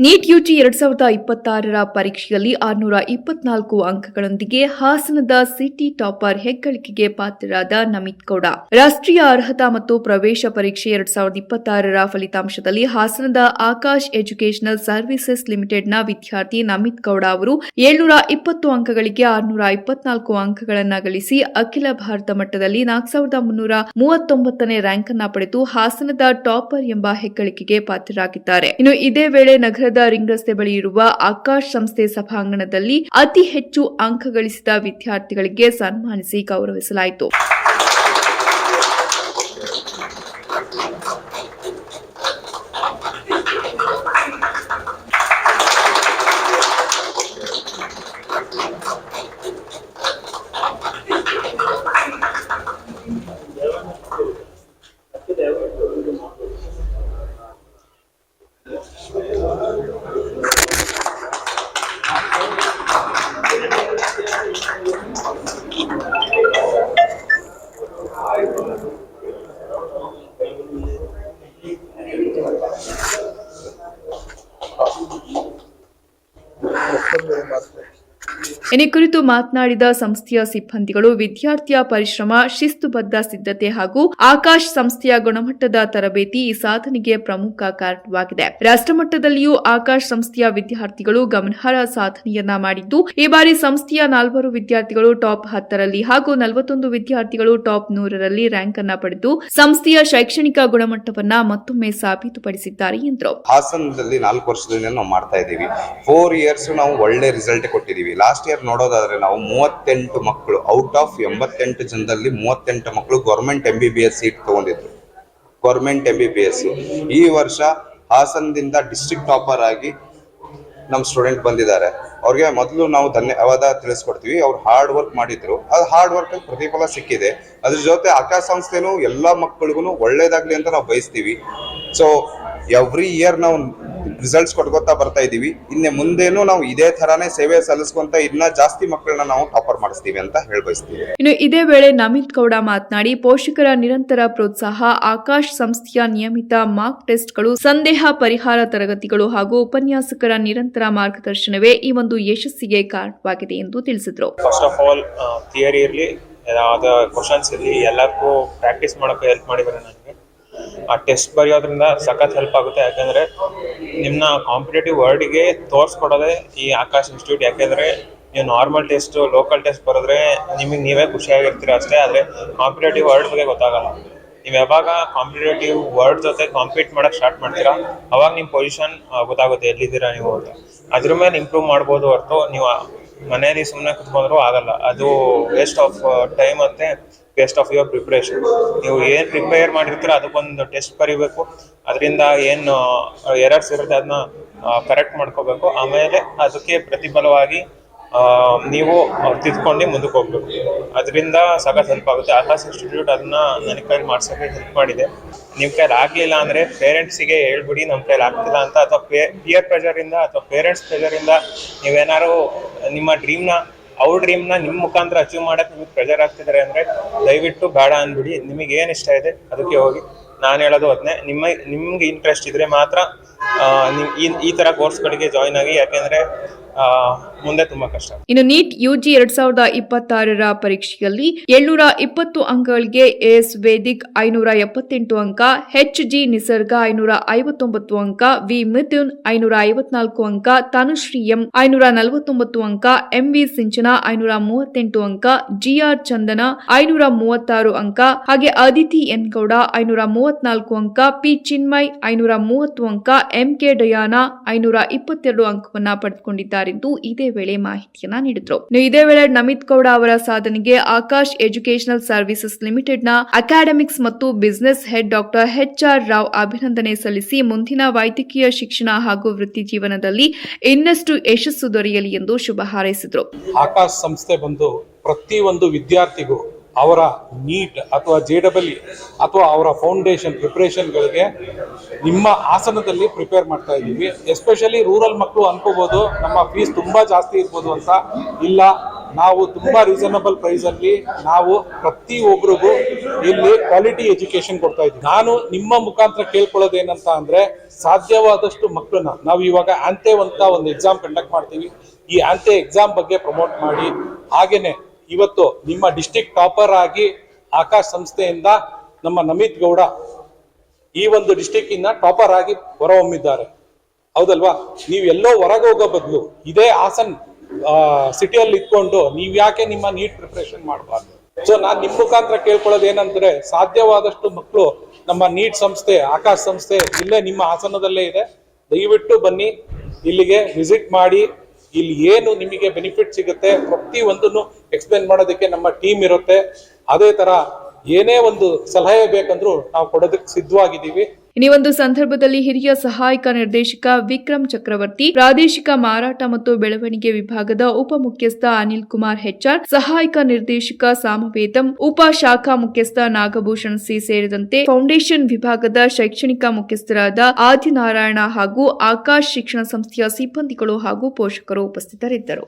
NEET UG 2026ರ ಪರೀಕ್ಷೆಯಲ್ಲಿ 624 ಅಂಕಗಳೊಂದಿಗೆ ಹಾಸನದ city topper ಹೆಗ್ಗಳಿಕೆಗೆ ಪಾತ್ರರಾದ ನಮಿತ್ ಗೌಡ. ರಾಷ್ಟ್ರೀಯ ಅರ್ಹತಾ ಮತ್ತು ಪ್ರವೇಶ ಪರೀಕ್ಷೆ 2026ರ ಫಲಿತಾಂಶದಲ್ಲಿ ಹಾಸನದ ಆಕಾಶ್ ಎಜುಕೇಷನಲ್ ಸರ್ವಿಸಸ್ ಲಿಮಿಟೆಡ್ನ ವಿದ್ಯಾರ್ಥಿ ನಮಿತ್ ಗೌಡ ಅವರು 720 ಅಂಕಗಳಿಗೆ 624 ಅಂಕಗಳನ್ನು ಗಳಿಸಿ ಅಖಿಲ ಭಾರತ ಮಟ್ಟದಲ್ಲಿ 4339ನೇ ರ್ಯಾಂಕ್ ಅನ್ನು ಪಡೆದು ಹಾಸನದ ಟಾಪರ್ ಎಂಬ ಹೆಗ್ಗಳಿಕೆಗೆ ಪಾತ್ರರಾಗಿದ್ದಾರೆ. ಇನ್ನು ಇದೇ ವೇಳೆ ನಗರದ ರಿಂಗ್ ರಸ್ತೆ ಬಳಿ ಇರುವ ಆಕಾಶ್ ಸಂಸ್ಥೆ ಸಭಾಂಗಣದಲ್ಲಿ ಅತಿ ಹೆಚ್ಚು ಅಂಕ ಗಳಿಸಿದ ವಿದ್ಯಾರ್ಥಿಗಳಿಗೆ ಸನ್ಮಾನಿಸಿ ಗೌರವಿಸಲಾಯಿತು. ಈ ಕುರಿತು ಮಾತನಾಡಿದ ಸಂಸ್ಥೆಯ ಸಿಬ್ಬಂದಿಗಳು ವಿದ್ಯಾರ್ಥಿಯ ಪರಿಶ್ರಮ, ಶಿಸ್ತುಬದ್ಧ ಸಿದ್ಧತೆ ಹಾಗೂ ಆಕಾಶ್ ಸಂಸ್ಥೆಯ ಗುಣಮಟ್ಟದ ತರಬೇತಿ ಈ ಸಾಧನೆಗೆ ಪ್ರಮುಖ ಕಾರಣವಾಗಿದೆ. ರಾಷ್ಟ್ರಮಟ್ಟದಲ್ಲಿಯೂ ಆಕಾಶ್ ಸಂಸ್ಥೆಯ ವಿದ್ಯಾರ್ಥಿಗಳು ಗಮನಾರ್ಹ ಸಾಧನೆಯನ್ನ ಮಾಡಿದ್ದು, ಈ ಬಾರಿ ಸಂಸ್ಥೆಯ 4 ವಿದ್ಯಾರ್ಥಿಗಳು ಟಾಪ್ 10ರಲ್ಲಿ ಹಾಗೂ 41 ವಿದ್ಯಾರ್ಥಿಗಳು ಟಾಪ್ 100ರಲ್ಲಿ ರ್ಯಾಂಕ್ ಅನ್ನ ಪಡೆದು ಸಂಸ್ಥೆಯ ಶೈಕ್ಷಣಿಕ ಗುಣಮಟ್ಟವನ್ನ ಮತ್ತೊಮ್ಮೆ ಸಾಬೀತುಪಡಿಸಿದ್ದಾರೆ ಎಂದರು. ಹಾಸನದಲ್ಲಿ 4 ವರ್ಷದಿಂದ ನಾವು ಮಾಡ್ತಾ ಇದ್ದೀವಿ. 4 ಇಯರ್ಸ್ ನಾವು ಒಳ್ಳೆ ರಿಸಲ್ಟ್ ಕೊಟ್ಟಿದ್ದೀವಿ. ಲಾಸ್ಟ್ ಇಯರ್ ನೋಡೋದಾದ್ರೆ ನಾವು 38 ಮಕ್ಕಳು ಔಟ್ ಆಫ್ 88 ಜನದಲ್ಲಿ 38 ಮಕ್ಕಳು ಗೌರ್ಮೆಂಟ್ MBBS ಸೀಟ್ ತಗೊಂಡಿದ್ರು. ಗೌರ್ಮೆಂಟ್ MBBS ಈ ವರ್ಷ ಹಾಸನದಿಂದ ಡಿಸ್ಟ್ರಿಕ್ಟ್ ಟಾಪರ್ ಆಗಿ ನಮ್ಮ ಸ್ಟೂಡೆಂಟ್ ಬಂದಿದ್ದಾರೆ. ಅವ್ರಿಗೆ ಮೊದಲು ನಾವು ಧನ್ಯವಾದ ತಿಳಿಸ್ಕೊಡ್ತೀವಿ. ಅವ್ರು ಹಾರ್ಡ್ ವರ್ಕ್ ಮಾಡಿದ್ರು, ಅದು ಹಾರ್ಡ್ ವರ್ಕ್ ಪ್ರತಿಫಲ ಸಿಕ್ಕಿದೆ. ಅದ್ರ ಜೊತೆ ಆಕಾಶ್ ಸಂಸ್ಥೆನೂ ಎಲ್ಲ ಮಕ್ಕಳಿಗೂ ಒಳ್ಳೇದಾಗ್ಲಿ ಅಂತ ನಾವು ಬಯಸ್ತೀವಿ. ಸೊ ಎವ್ರಿ ಇಯರ್ ನಾವು ರಿಸಲ್ಟ್ಸ್ ಕೊಟ್ಕೋತಾ ಬರ್ತಾ ಇದೀವಿ. ಇನ್ನು ಮುಂದೇನು ನಾವು ಇದೇ ತರಾನೇ ಸೇವೆ ಸಲ್ಲಿಸ್ಕೊಂತ ಇನ್ನ ಜಾಸ್ತಿ ಮಕ್ಕಳನ್ನ ನಾವು ಟಾಪರ್ ಮಾಡಿಸ್ತೀವಿ ಅಂತ ಬಯಸ್ತೀವಿ. ಇನ್ನು ಇದೇ ವೇಳೆ ನಮಿತ್ ಗೌಡ ಮಾತನಾಡಿ, ಪೋಷಕರ ನಿರಂತರ ಪ್ರೋತ್ಸಾಹ, ಆಕಾಶ್ ಸಂಸ್ಥೆಯ ನಿಯಮಿತ ಮಾರ್ಕ್ ಟೆಸ್ಟ್ಗಳು, ಸಂದೇಹ ಪರಿಹಾರ ತರಗತಿಗಳು ಹಾಗೂ ಉಪನ್ಯಾಸಕರ ನಿರಂತರ ಮಾರ್ಗದರ್ಶನವೇ ಈ ಒಂದು ಯಶಸ್ಸಿಗೆ ಕಾರಣವಾಗಿದೆ ಎಂದು ತಿಳಿಸಿದರು. ಫಸ್ಟ್ ಆಫ್ ಆಲ್ ಥಿಯರಿ ಇರಲಿ, ಕ್ವಶನ್ಸ್ ಇರಲಿ, ಎಲ್ಲರಿಗೂ ಪ್ರಾಕ್ಟೀಸ್ ಮಾಡೋಕೆ ಹೆಲ್ಪ್ ಮಾಡಿದ್ದಾರೆ. ನನಗೆ ಆ ಟೆಸ್ಟ್ ಬರೆಯೋದ್ರಿಂದ ಸಖತ್ ಹೆಲ್ಪ್ ಆಗುತ್ತೆ. ಯಾಕೆಂದರೆ ನಿಮ್ಮನ್ನ ಕಾಂಪಿಟೇಟಿವ್ ವರ್ಲ್ಡ್ಗೆ ತೋರಿಸ್ಕೊಡೋದೇ ಈ ಆಕಾಶ್ ಇನ್ಸ್ಟಿಟ್ಯೂಟ್. ಯಾಕೆಂದರೆ ನೀವು ನಾರ್ಮಲ್ ಟೆಸ್ಟ್, ಲೋಕಲ್ ಟೆಸ್ಟ್ ಬರೆದ್ರೆ ನಿಮಗೆ ನೀವೇ ಖುಷಿಯಾಗಿರ್ತೀರ ಅಷ್ಟೇ, ಆದರೆ ಕಾಂಪಿಟೇಟಿವ್ ವರ್ಲ್ಡ್ ಬಗ್ಗೆ ಗೊತ್ತಾಗಲ್ಲ. ನೀವು ಯಾವಾಗ ಕಾಂಪಿಟೇಟಿವ್ ವರ್ಲ್ಡ್ ಜೊತೆ ಕಾಂಪೀಟ್ ಮಾಡೋಕ್ಕೆ ಸ್ಟಾರ್ಟ್ ಮಾಡ್ತೀರಾ, ಅವಾಗ ನಿಮ್ಮ ಪೊಸಿಷನ್ ಗೊತ್ತಾಗುತ್ತೆ ಎಲ್ಲಿದ್ದೀರಾ ನೀವು ಅಂತ. ಅದ್ರ ಮೇಲೆ ಇಂಪ್ರೂವ್ ಮಾಡ್ಬೋದು ಹೊರತು ನೀವು ಮನೆಯಲ್ಲಿ ಸುಮ್ಮನೆ ಕುತ್ಕೊಂಡ್ರೂ ಆಗಲ್ಲ. ಅದು ವೇಸ್ಟ್ ಆಫ್ ಟೈಮ್ ಮತ್ತು ವೇಸ್ಟ್ ಆಫ್ ಯುವರ್ ಪ್ರಿಪ್ರೇಷನ್. ನೀವು ಏನು ಪ್ರಿಪೇರ್ ಮಾಡಿರ್ತೀರ ಅದಕ್ಕೊಂದು ಟೆಸ್ಟ್ ಬರೀಬೇಕು. ಅದರಿಂದ ಏನು ಎರರ್ಸ್ ಇರುತ್ತೆ ಅದನ್ನ ಕರೆಕ್ಟ್ ಮಾಡ್ಕೋಬೇಕು. ಆಮೇಲೆ ಅದಕ್ಕೆ ಪ್ರತಿಫಲವಾಗಿ ನೀವು ತಿದ್ಕೊಂಡು ಮುಂದಕ್ಕೆ ಹೋಗ್ಬೇಕು. ಅದರಿಂದ ಸಖತ್ ಹೆಲ್ಪ್ ಆಗುತ್ತೆ. ಆಕಾಶ್ ಇನ್ಸ್ಟಿಟ್ಯೂಟ್ ಅದನ್ನ ನನ್ನ ಕೈಲಿ ಮಾಡ್ಸೋಕ್ಕೆ ಹೆಲ್ಪ್ ಮಾಡಿದೆ. ನಿಮ್ಮ ಕೈಲಿ ಆಗಲಿಲ್ಲ ಅಂದರೆ ಪೇರೆಂಟ್ಸಿಗೆ ಹೇಳ್ಬಿಡಿ ನಮ್ಮ ಕೈಲಿ ಆಗ್ತಿಲ್ಲ ಅಂತ, ಅಥವಾ ಪಿಯರ್ ಪ್ರೆಷರಿಂದ ಅಥವಾ ಪೇರೆಂಟ್ಸ್ ಪ್ರೆಷರಿಂದ ನೀವೇನಾದ್ರು ನಿಮ್ಮ ಅವ್ರ ಡ್ರೀಮ್ನ ನಿಮ್ಮ ಮುಖಾಂತರ ಅಚೀವ್ ಮಾಡಕ್ಕೆ ನಿಮಗೆ ಪ್ರೆಷರ್ ಆಗ್ತಿದ್ದಾರೆ ಅಂದರೆ ದಯವಿಟ್ಟು ಬೇಡ ಅಂದ್ಬಿಡಿ. ನಿಮಗೆ ಏನು ಇಷ್ಟ ಇದೆ ಅದಕ್ಕೆ ಹೋಗಿ. ನಾನು ಹೇಳೋದು ಅದನ್ನೇ, ನಿಮ್ಗೆ ಇಂಟ್ರೆಸ್ಟ್ ಇದ್ರೆ ಮಾತ್ರ ಈ ಥರ ಕೋರ್ಸ್ಗಳಿಗೆ ಜಾಯ್ನ್ ಆಗಿ. ಯಾಕೆಂದರೆ ಮುಂದೆ ತುಂಬಾ ಕಷ್ಟ. ಇನ್ನು ನೀಟ್ ಯುಜಿ 2026ರ ಪರೀಕ್ಷೆಯಲ್ಲಿ 720 ಅಂಕಗಳಿಗೆ ಎಸ್ ವೇದಿಕ್ 578 ಅಂಕ, HG ನಿಸರ್ಗ 559 ಅಂಕ, ವಿ ಮಿಥುನ್ 554 ಅಂಕ, ತನುಶ್ರೀ ಎಂ 549 ಅಂಕ, MV ಸಿಂಚನ 538 ಅಂಕ, GR ಚಂದನ 536 ಅಂಕ, ಹಾಗೆ ಅದಿತಿ ಎನ್ ಗೌಡ 534 ಅಂಕ, ಪಿ ಚಿನ್ಮಯ್ 530 ಅಂಕ, MK ಡಯಾನಾ 522 ಅಂಕವನ್ನ ಪಡೆದುಕೊಂಡಿದ್ದಾರೆ ಎಂದು ಇದೇ ವೇಳೆ ಮಾಹಿತಿಯನ್ನ ನೀಡಿದ್ರು. ಇದೇ ವೇಳೆ ನಮಿತ್ ಗೌಡ ಅವರ ಸಾಧನೆಗೆ ಆಕಾಶ್ ಎಜುಕೇಷನಲ್ ಸರ್ವಿಸಸ್ ಲಿಮಿಟೆಡ್ನ ಅಕಾಡೆಮಿಕ್ಸ್ ಮತ್ತು business head doctor HR Rao ಅಭಿನಂದನೆ ಸಲ್ಲಿಸಿ ಮುಂದಿನ ವೈದ್ಯಕೀಯ ಶಿಕ್ಷಣ ಹಾಗೂ ವೃತ್ತಿ ಜೀವನದಲ್ಲಿ ಇನ್ನಷ್ಟು ಯಶಸ್ಸು ದೊರೆಯಲಿ ಎಂದು ಶುಭ ಹಾರೈಸಿದರು. ಆಕಾಶ್ ಸಂಸ್ಥೆ ಬಂದು ಪ್ರತಿಯೊಂದು ವಿದ್ಯಾರ್ಥಿಗೂ ಅವರ ನೀಟ್ ಅಥವಾ JEE ಅಥವಾ ಅವರ ಫೌಂಡೇಶನ್ ಪ್ರಿಪ್ರೇಷನ್ಗಳಿಗೆ ನಿಮ್ಮ ಹಾಸನದಲ್ಲಿ ಪ್ರಿಪೇರ್ ಮಾಡ್ತಾ ಇದ್ದೀವಿ. ಎಸ್ಪೆಷಲಿ ರೂರಲ್ ಮಕ್ಕಳು ಅನ್ಕೋಬೋದು ನಮ್ಮ ಫೀಸ್ ತುಂಬ ಜಾಸ್ತಿ ಇರ್ಬೋದು ಅಂತ. ಇಲ್ಲ, ನಾವು ತುಂಬಾ ರೀಸನಬಲ್ ಪ್ರೈಸ್ ಅಲ್ಲಿ ನಾವು ಪ್ರತಿಯೊಬ್ಬರಿಗೂ ಇಲ್ಲಿ ಕ್ವಾಲಿಟಿ ಎಜುಕೇಶನ್ ಕೊಡ್ತಾ ಇದ್ದೀವಿ. ನಾನು ನಿಮ್ಮ ಮುಖಾಂತರ ಕೇಳ್ಕೊಳ್ಳೋದೇನಂತ ಅಂದ್ರೆ, ಸಾಧ್ಯವಾದಷ್ಟು ಮಕ್ಕಳನ್ನ ನಾವು ಇವಾಗ ಆಂತೆ ಅಂತ ಒಂದು ಎಕ್ಸಾಮ್ ಕಂಡಕ್ಟ್ ಮಾಡ್ತೀವಿ. ಈ ಆಂತೆ ಎಕ್ಸಾಮ್ ಬಗ್ಗೆ ಪ್ರಮೋಟ್ ಮಾಡಿ, ಹಾಗೇನೆ ಇವತ್ತು ನಿಮ್ಮ ಡಿಸ್ಟ್ರಿಕ್ಟ್ ಟಾಪರ್ ಆಗಿ ಆಕಾಶ್ ಸಂಸ್ಥೆಯಿಂದ ನಮ್ಮ ನಮಿತ್ ಗೌಡ ಈ ಒಂದು ಡಿಸ್ಟ್ರಿಕ್ಟ್ ಇಂದ ಟಾಪರ್ ಆಗಿ ಹೊರಹೊಮ್ಮಿದ್ದಾರೆ. ಹೌದಲ್ವಾ? ನೀವು ಎಲ್ಲೋ ಹೊರಗೆ ಹೋಗೋ ಬದಲು ಇದೇ ಹಾಸನ್ ಸಿಟಿಯಲ್ಲಿ ಇಟ್ಕೊಂಡು ನೀವ್ ಯಾಕೆ ನಿಮ್ಮ ನೀಟ್ ಪ್ರಿಪರೇಷನ್ ಮಾಡಬಾರ್ದು? ಸೊ ನಾನ್ ನಿಮ್ ಮುಖಾಂತರ ಕೇಳ್ಕೊಳ್ಳೋದು ಏನಂದ್ರೆ, ಸಾಧ್ಯವಾದಷ್ಟು ಮಕ್ಕಳು ನಮ್ಮ ನೀಟ್ ಸಂಸ್ಥೆ, ಆಕಾಶ್ ಸಂಸ್ಥೆ ಇಲ್ಲೇ ನಿಮ್ಮ ಹಾಸನದಲ್ಲೇ ಇದೆ. ದಯವಿಟ್ಟು ಬನ್ನಿ, ಇಲ್ಲಿಗೆ ವಿಸಿಟ್ ಮಾಡಿ. ಇಲ್ಲಿ ಏನು ನಿಮಗೆ ಬೆನಿಫಿಟ್ ಸಿಗುತ್ತೆ ಪ್ರತಿ ಒಂದನ್ನು ಎಕ್ಸ್ಪ್ಲೇನ್ ಮಾಡೋದಕ್ಕೆ ನಮ್ಮ ಟೀಮ್ ಇರುತ್ತೆ. ಅದೇ ತರ ಏನೇ ಒಂದು ಸಲಹೆ ಬೇಕಂದ್ರೂ ನಾವು ಕೊಡೋದಕ್ಕೆ ಸಿದ್ಧವಾಗಿದ್ದೀವಿ. ಈ ಒಂದು ಸಂದರ್ಭದಲ್ಲಿ ಹಿರಿಯ ಸಹಾಯಕ ನಿರ್ದೇಶಕ ವಿಕ್ರಮ್ ಚಕ್ರವರ್ತಿ, ಪ್ರಾದೇಶಿಕ ಮಾರಾಟ ಮತ್ತು ಬೆಳವಣಿಗೆ ವಿಭಾಗದ ಉಪ ಮುಖ್ಯಸ್ಥ ಅನಿಲ್ ಕುಮಾರ್ HR, ಸಹಾಯಕ ನಿರ್ದೇಶಕ ಸಾಮವೇದಂ, ಉಪ ಶಾಖಾ ಮುಖ್ಯಸ್ಥ ನಾಗಭೂಷಣ್ ಸಿ ಸೇರಿದಂತೆ ಫೌಂಡೇಶನ್ ವಿಭಾಗದ ಶೈಕ್ಷಣಿಕ ಮುಖ್ಯಸ್ಥರಾದ ಆದಿನಾರಾಯಣ ಹಾಗೂ ಆಕಾಶ್ ಶಿಕ್ಷಣ ಸಂಸ್ಥೆಯ ಸಿಬ್ಬಂದಿಗಳು ಹಾಗೂ ಪೋಷಕರು ಉಪಸ್ಥಿತರಿದ್ದರು.